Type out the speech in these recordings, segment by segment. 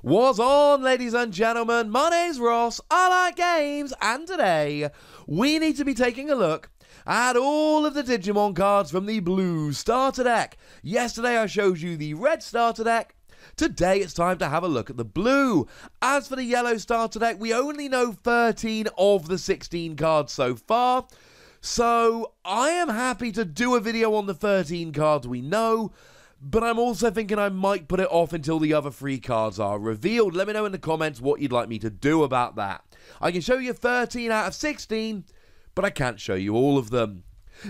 What's on, ladies and gentlemen? My name's Ross, I like games, and today we need to be taking a look at all of the Digimon cards from the blue starter deck. Yesterday I showed you the red starter deck. Today it's time to have a look at the blue. As for the yellow starter deck, we only know 13 of the 16 cards so far. So I am happy to do a video on the 13 cards we know, but I'm also thinking I might put it off until the other 3 cards are revealed. Let me know in the comments what you'd like me to do about that. I can show you 13 out of 16, but I can't show you all of them.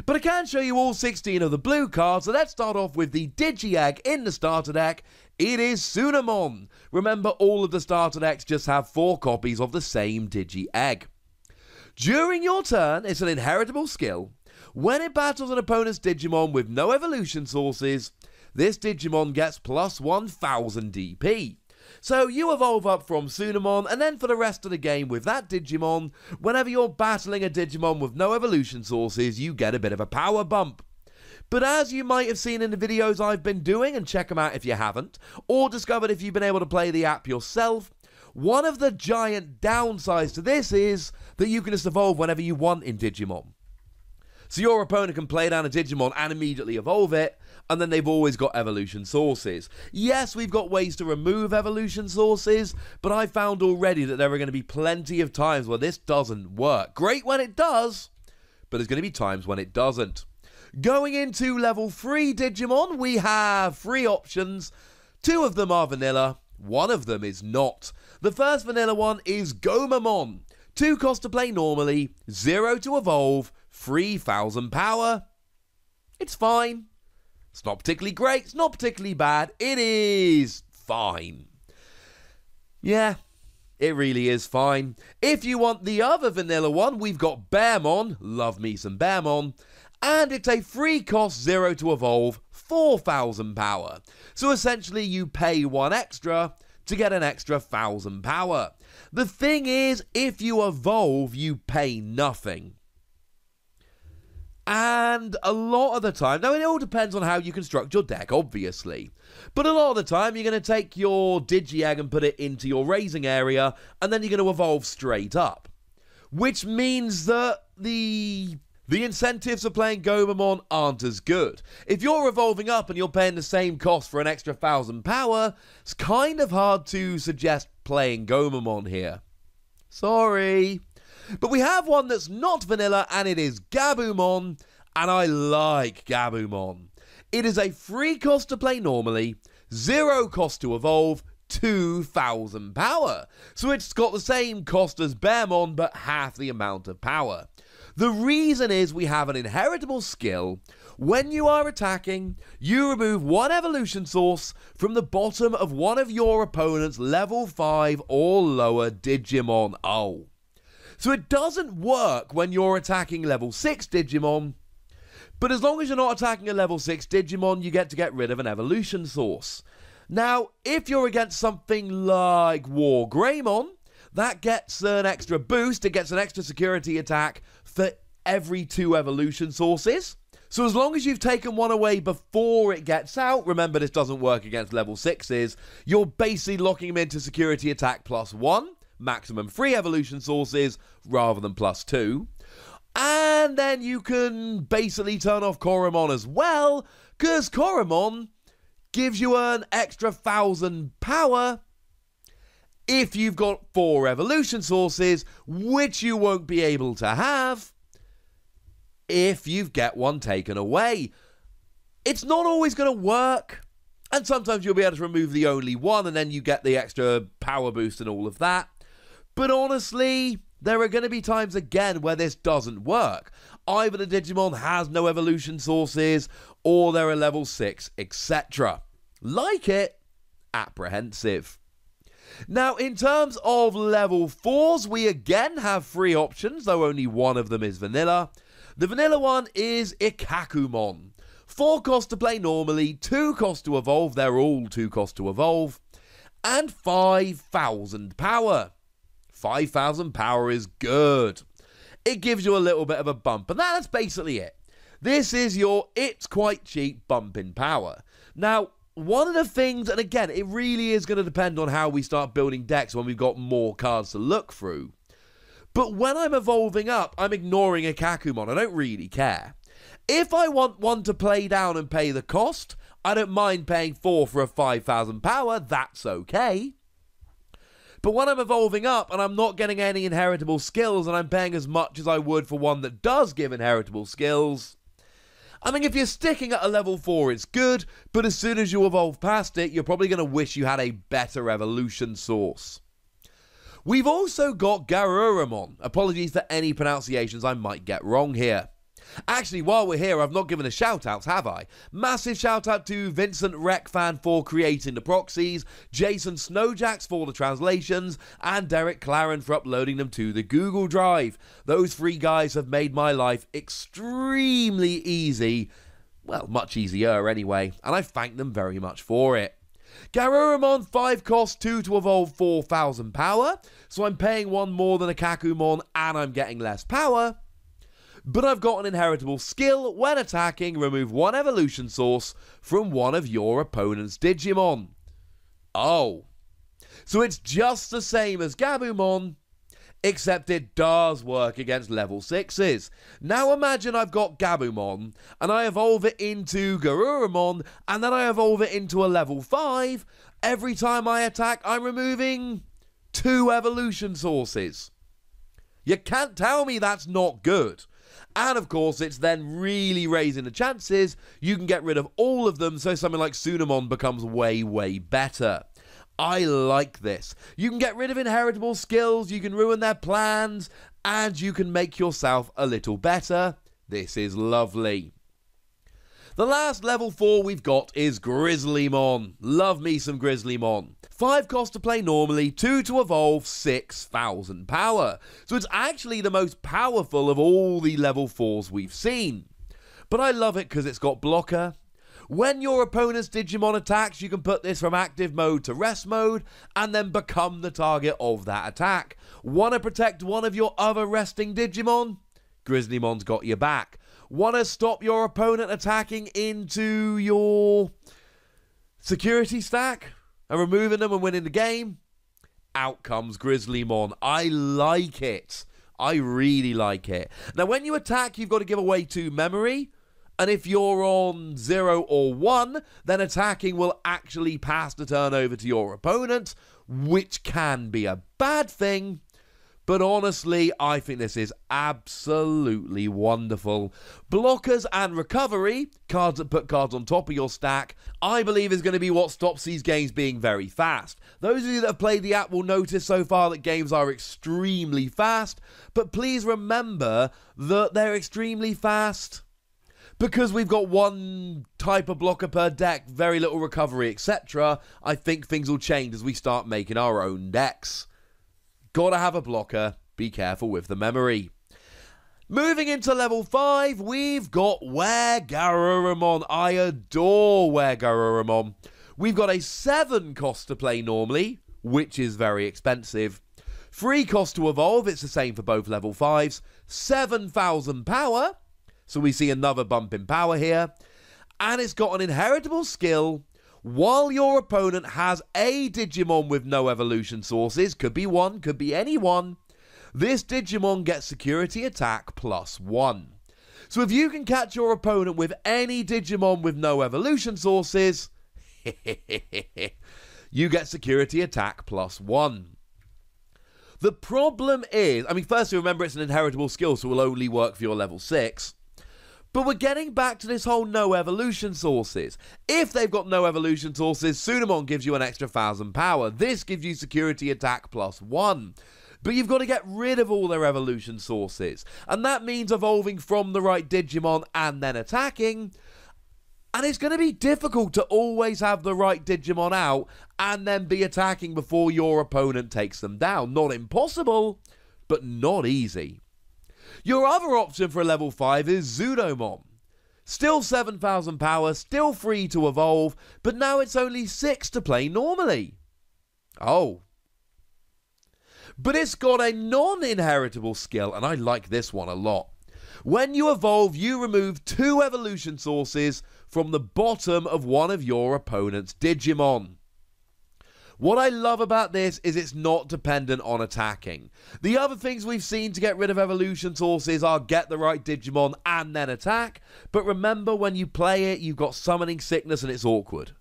But I can show you all 16 of the blue cards, so let's start off with the Digi-Egg in the starter deck. It is Zudomon. Remember, all of the starter decks just have 4 copies of the same Digi-Egg. During your turn, it's an inheritable skill. When it battles an opponent's Digimon with no evolution sources, this Digimon gets plus 1000 DP. So you evolve up from Zudomon, and then for the rest of the game with that Digimon, whenever you're battling a Digimon with no evolution sources, you get a bit of a power bump. But as you might have seen in the videos I've been doing, and check them out if you haven't, or discovered if you've been able to play the app yourself, one of the giant downsides to this is that you can just evolve whenever you want in Digimon. So your opponent can play down a Digimon and immediately evolve it, and then they've always got evolution sources. Yes, we've got ways to remove evolution sources, but I found already that there are going to be plenty of times where this doesn't work. Great when it does, but there's going to be times when it doesn't. Going into level 3 Digimon, we have 3 options. 2 of them are vanilla, 1 of them is not. The first vanilla one is Gabumon. 2 cost to play normally, 0 to evolve, 3000 power. It's fine. It's not particularly great, it's not particularly bad, it is fine. Yeah, it really is fine. If you want the other vanilla one, we've got Bearmon, love me some Bearmon, and it's a free cost 0 to evolve, 4000 power. So essentially you pay 1 extra to get an extra 1000 power. The thing is, if you evolve, you pay nothing. And a lot of the time, now it all depends on how you construct your deck, obviously, but a lot of the time you're going to take your Digi-Egg and put it into your raising area, and then you're going to evolve straight up. Which means that the incentives for playing Gabumon aren't as good. If you're evolving up and you're paying the same cost for an extra 1000 power, it's kind of hard to suggest playing Gabumon here. Sorry. But we have one that's not vanilla, and it is Gabumon, and I like Gabumon. It is a free cost to play normally, 0 cost to evolve, 2000 power. So it's got the same cost as Bearmon, but half the amount of power. The reason is we have an inheritable skill. When you are attacking, you remove 1 evolution source from the bottom of one of your opponent's level 5 or lower Digimon. Oh. So it doesn't work when you're attacking level 6 Digimon, but as long as you're not attacking a level 6 Digimon, you get to get rid of an evolution source. Now, if you're against something like Greymon, that gets an extra boost, it gets an extra security attack for every 2 evolution sources. So as long as you've taken 1 away before it gets out, remember this doesn't work against level 6s, you're basically locking him into security attack +1. Maximum 3 evolution sources rather than +2. And then you can basically turn off Garurumon as well, because Garurumon gives you an extra 1000 power if you've got 4 evolution sources, which you won't be able to have if you get 1 taken away. It's not always going to work, and sometimes you'll be able to remove the only one, and then you get the extra power boost and all of that. But honestly, there are going to be times again where this doesn't work. Either the Digimon has no evolution sources, or they're a level 6, etc. Like it, apprehensive. Now, in terms of level 4s, we again have 3 options, though only 1 of them is vanilla. The vanilla one is Ikakumon. 4 cost to play normally, 2 cost to evolve, they're all 2 cost to evolve, and 5000 power. 5000 power is good. It gives you a little bit of a bump, and that's basically it. This is your it's quite cheap bump in power. Now, one of the things, and again, it really is going to depend on how we start building decks when we've got more cards to look through. But when I'm evolving up, I'm ignoring a Kakumon. I don't really care. If I want one to play down and pay the cost, I don't mind paying 4 for a 5,000 power. That's okay. But when I'm evolving up and I'm not getting any inheritable skills and I'm paying as much as I would for one that does give inheritable skills, I mean, if you're sticking at a level 4, it's good, but as soon as you evolve past it, you're probably going to wish you had a better evolution source. We've also got Garurumon. Apologies for any pronunciations I might get wrong here. Actually, while we're here, I've not given a shout-out, have I? Massive shout-out to Vincent Rekfan for creating the proxies, Jason Snowjacks for the translations, and Derek Claren for uploading them to the Google Drive. Those 3 guys have made my life extremely easy. Well, much easier anyway, and I thank them very much for it. Garurumon 5 cost 2 to evolve 4,000 power, so I'm paying 1 more than a Kakumon and I'm getting less power. But I've got an inheritable skill. When attacking, remove 1 evolution source from one of your opponent's Digimon. Oh. So it's just the same as Gabumon, except it does work against level 6s. Now imagine I've got Gabumon, and I evolve it into Garurumon, and then I evolve it into a level 5. Every time I attack, I'm removing 2 evolution sources. You can't tell me that's not good. And of course, it's then really raising the chances you can get rid of all of them, so something like Zudomon becomes way, way better. I like this. You can get rid of inheritable skills, you can ruin their plans, and you can make yourself a little better. This is lovely. The last level 4 we've got is GRIZZLYON. Love me some GRIZZLYON. 5 cost to play normally, 2 to evolve, 6,000 power. So it's actually the most powerful of all the level 4s we've seen. But I love it because it's got blocker. When your opponent's Digimon attacks, you can put this from active mode to rest mode, and then become the target of that attack. Want to protect one of your other resting Digimon? GRIZZLYON's got your back. Want to stop your opponent attacking into your security stack and removing them and winning the game? Out comes GRIZZLYON. I like it. I really like it. Now, when you attack, you've got to give away 2 memory. And if you're on 0 or 1, then attacking will actually pass the turn over to your opponent, which can be a bad thing. But honestly, I think this is absolutely wonderful. Blockers and recovery, cards that put cards on top of your stack, I believe is going to be what stops these games being very fast. Those of you that have played the app will notice so far that games are extremely fast, but please remember that they're extremely fast because we've got 1 type of blocker per deck, very little recovery, etc. I think things will change as we start making our own decks. Gotta have a blocker, be careful with the memory. Moving into level 5, we've got Garurumon. I adore Garurumon. We've got a 7 cost to play normally, which is very expensive. 3 cost to evolve, it's the same for both level 5s. 7,000 power, so we see another bump in power here. And it's got an inheritable skill. While your opponent has a Digimon with no evolution sources, could be 1, could be any 1, this Digimon gets security attack +1. So if you can catch your opponent with any Digimon with no evolution sources, you get security attack +1. The problem is, I mean, firstly, remember it's an inheritable skill, so it will only work for your level 6. But we're getting back to this whole no evolution sources. If they've got no evolution sources, Zudomon gives you an extra 1,000 power. This gives you security attack +1. But you've got to get rid of all their evolution sources. And that means evolving from the right Digimon and then attacking. And it's going to be difficult to always have the right Digimon out and then be attacking before your opponent takes them down. Not impossible, but not easy. Your other option for a level 5 is Zudomon. Still 7,000 power, still free to evolve, but now it's only 6 to play normally. Oh. But it's got a non-inheritable skill, and I like this one a lot. When you evolve, you remove 2 evolution sources from the bottom of one of your opponent's Digimon. What I love about this is it's not dependent on attacking. The other things we've seen to get rid of evolution sources are get the right Digimon and then attack, but remember when you play it, you've got summoning sickness and it's awkward.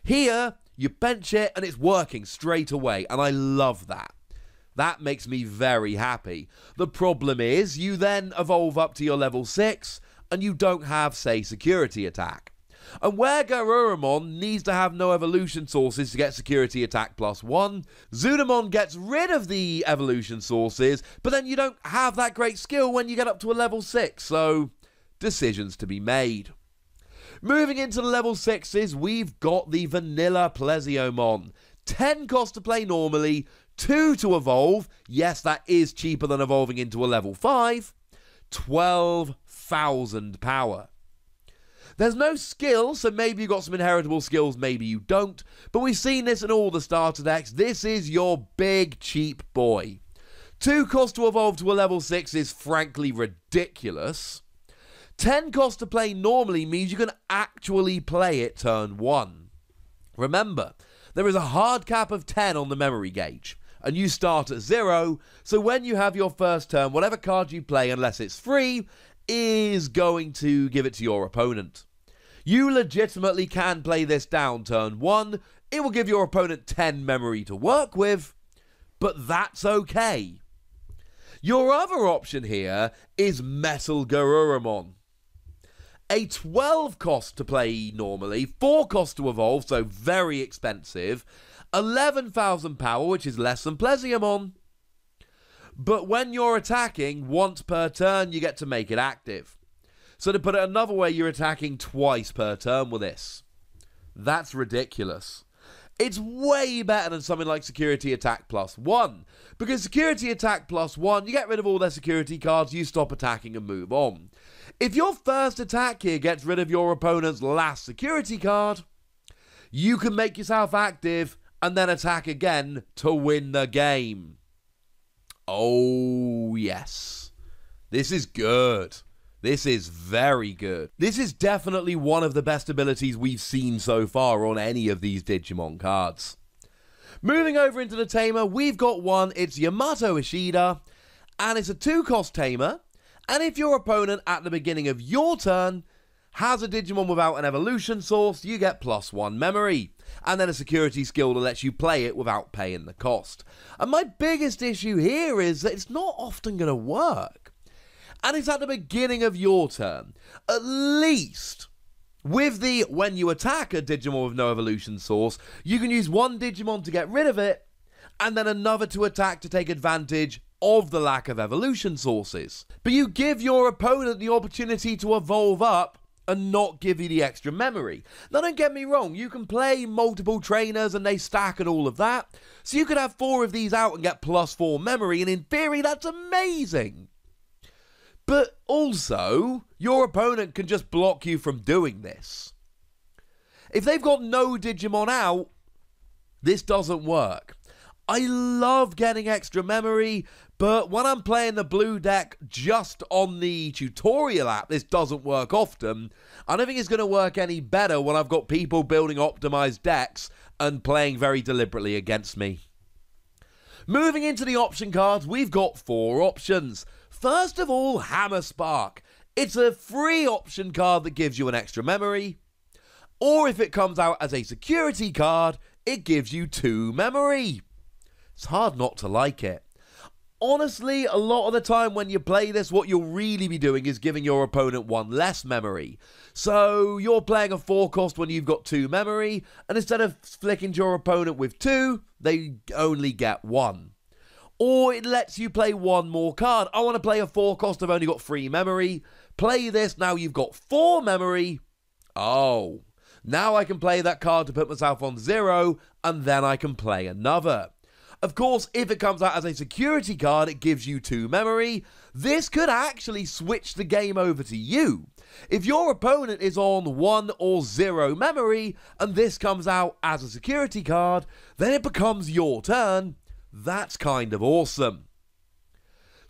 Here, you bench it and it's working straight away, and I love that. That makes me very happy. The problem is, you then evolve up to your level 6, and you don't have, say, security attack. And where Garurumon needs to have no evolution sources to get security attack +1, Zudomon gets rid of the evolution sources, but then you don't have that great skill when you get up to a level 6, so decisions to be made. Moving into the level 6s, we've got the vanilla Pleziomon. 10 cost to play normally, 2 to evolve, yes that is cheaper than evolving into a level 5, 12,000 power. There's no skill, so maybe you've got some inheritable skills, maybe you don't, but we've seen this in all the starter decks. This is your big cheap boy. 2 cost to evolve to a level 6 is frankly ridiculous. 10 cost to play normally means you can actually play it turn 1. Remember, there is a hard cap of 10 on the memory gauge, and you start at 0, so when you have your first turn, whatever card you play, unless it's free, is going to give it to your opponent. You legitimately can play this down turn 1, it will give your opponent 10 memory to work with, but that's okay. Your other option here is Metal Garurumon. A 12 cost to play normally, 4 cost to evolve, so very expensive, 11,000 power, which is less than Pleziomon. But when you're attacking, once per turn, you get to make it active. So to put it another way, you're attacking twice per turn with this. That's ridiculous. It's way better than something like Security Attack +1. Because Security Attack +1, you get rid of all their security cards, you stop attacking and move on. If your first attack here gets rid of your opponent's last security card, you can make yourself active and then attack again to win the game. Oh, yes. This is good. This is very good. This is definitely one of the best abilities we've seen so far on any of these Digimon cards. Moving over into the tamer, we've got one. It's Yamato Ishida, and it's a 2 cost tamer. And if your opponent at the beginning of your turn has a Digimon without an evolution source, you get +1 memory, and then a security skill that lets you play it without paying the cost. And my biggest issue here is that it's not often going to work. And it's at the beginning of your turn. At least, with the when you attack a Digimon with no evolution source, you can use one Digimon to get rid of it, and then another to attack to take advantage of the lack of evolution sources. But you give your opponent the opportunity to evolve up and not give you the extra memory. Now don't get me wrong, you can play multiple trainers and they stack and all of that, so you could have 4 of these out and get +4 memory, and in theory that's amazing. But also, your opponent can just block you from doing this. If they've got no Digimon out, this doesn't work. I love getting extra memory, but when I'm playing the blue deck just on the tutorial app, this doesn't work often. I don't think it's going to work any better when I've got people building optimized decks and playing very deliberately against me. Moving into the option cards, we've got 4 options. First of all, Hammer Spark. It's a free option card that gives you an extra memory. Or if it comes out as a security card, it gives you 2 memory. It's hard not to like it. Honestly, a lot of the time when you play this, what you'll really be doing is giving your opponent 1 less memory. So you're playing a 4 cost when you've got 2 memory, and instead of flicking to your opponent with 2, they only get 1. Or it lets you play 1 more card. I want to play a 4 cost, I've only got 3 memory. Play this, now you've got 4 memory. Oh, now I can play that card to put myself on 0, and then I can play another. Of course, if it comes out as a security card, it gives you 2 memory. This could actually switch the game over to you. If your opponent is on 1 or 0 memory, and this comes out as a security card, then it becomes your turn. That's kind of awesome.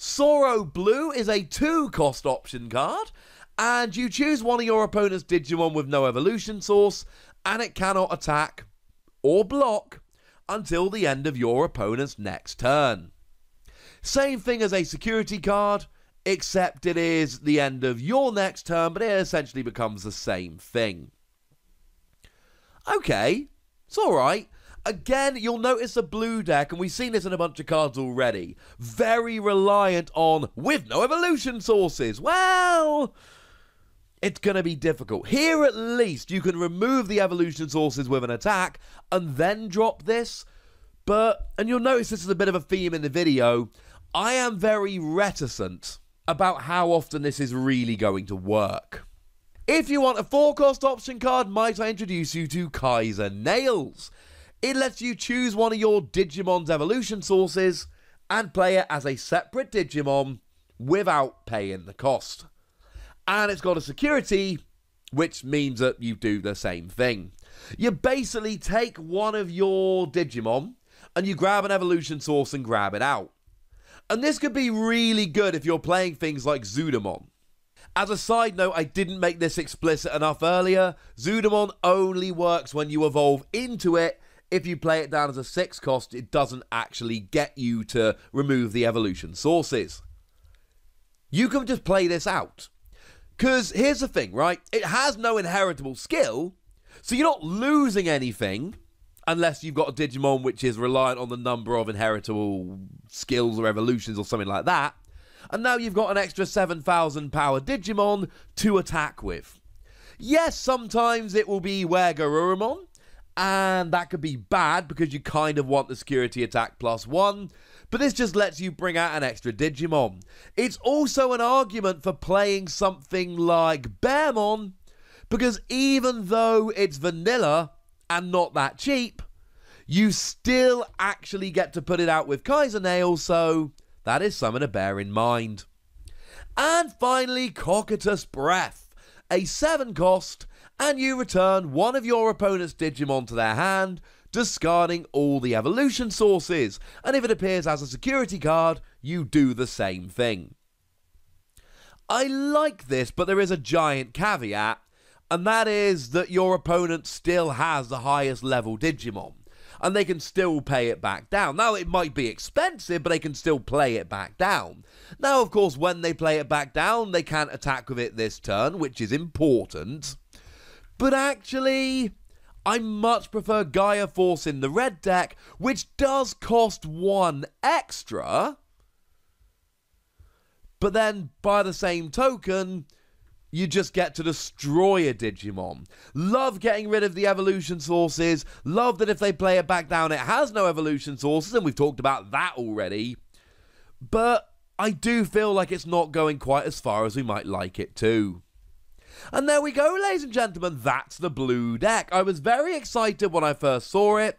Soro Blue is a 2-cost option card, and you choose one of your opponent's Digimon with no evolution source, and it cannot attack or block until the end of your opponent's next turn. Same thing as a security card, except it is the end of your next turn, but it essentially becomes the same thing. Okay, it's alright. Again, you'll notice the blue deck, and we've seen this in a bunch of cards already, very reliant on with no evolution sources. Well, it's going to be difficult. Here at least you can remove the evolution sources with an attack and then drop this. And you'll notice this is a bit of a theme in the video, I am very reticent about how often this is really going to work. If you want a 4-cost option card, might I introduce you to KAISER Nails. It lets you choose one of your Digimon's evolution sources and play it as a separate Digimon without paying the cost. And it's got a security, which means that you do the same thing. You basically take one of your Digimon and you grab an evolution source and grab it out. And this could be really good if you're playing things like Zudomon. As a side note, I didn't make this explicit enough earlier. Zudomon only works when you evolve into it. If you play it down as a 6-cost, it doesn't actually get you to remove the evolution sources. You can just play this out. Because here's the thing, right? It has no inheritable skill, so you're not losing anything unless you've got a Digimon which is reliant on the number of inheritable skills or evolutions or something like that. And now you've got an extra 7,000 power Digimon to attack with. Yes, sometimes it will be Garurumon, and that could be bad because you kind of want the security attack +1, but this just lets you bring out an extra Digimon. It's also an argument for playing something like Bearmon, because even though it's vanilla and not that cheap, you still actually get to put it out with KAISER Nails, so that is something to bear in mind. And finally, Cocytus Breath, a 7-cost, and you return one of your opponent's Digimon to their hand, discarding all the evolution sources, and if it appears as a security card, you do the same thing. I like this, but there is a giant caveat, and that is that your opponent still has the highest level Digimon, and they can still pay it back down. Now, it might be expensive, but they can still play it back down. Now, of course, when they play it back down, they can't attack with it this turn, which is important. But actually, I much prefer Gaia Force in the red deck, which does cost 1 extra. But then, by the same token, you just get to destroy a Digimon. Love getting rid of the evolution sources. Love that if they play it back down, it has no evolution sources, and we've talked about that already. But I do feel like it's not going quite as far as we might like it to. And there we go, ladies and gentlemen, that's the blue deck. I was very excited when I first saw it.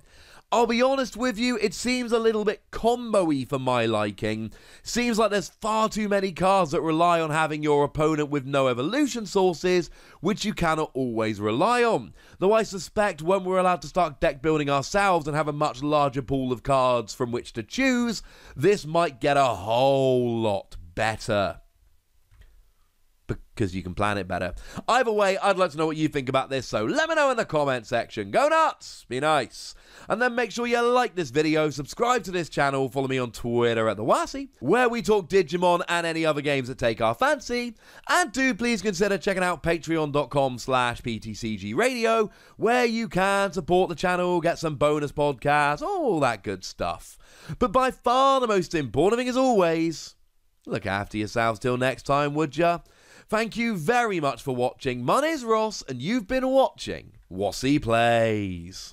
I'll be honest with you, it seems a little bit combo-y for my liking. Seems like there's far too many cards that rely on having your opponent with no evolution sources, which you cannot always rely on. Though I suspect when we're allowed to start deck building ourselves and have a much larger pool of cards from which to choose, this might get a whole lot better. Because you can plan it better. Either way, I'd like to know what you think about this, so let me know in the comment section. Go nuts! Be nice. And then make sure you like this video, subscribe to this channel, follow me on Twitter at the Wossy, where we talk Digimon and any other games that take our fancy. And do please consider checking out patreon.com/PTCGradio, where you can support the channel, get some bonus podcasts, all that good stuff. But by far the most important thing, as always, look after yourselves till next time, would ya? Thank you very much for watching. My name's Ross, and you've been watching Wossy Plays.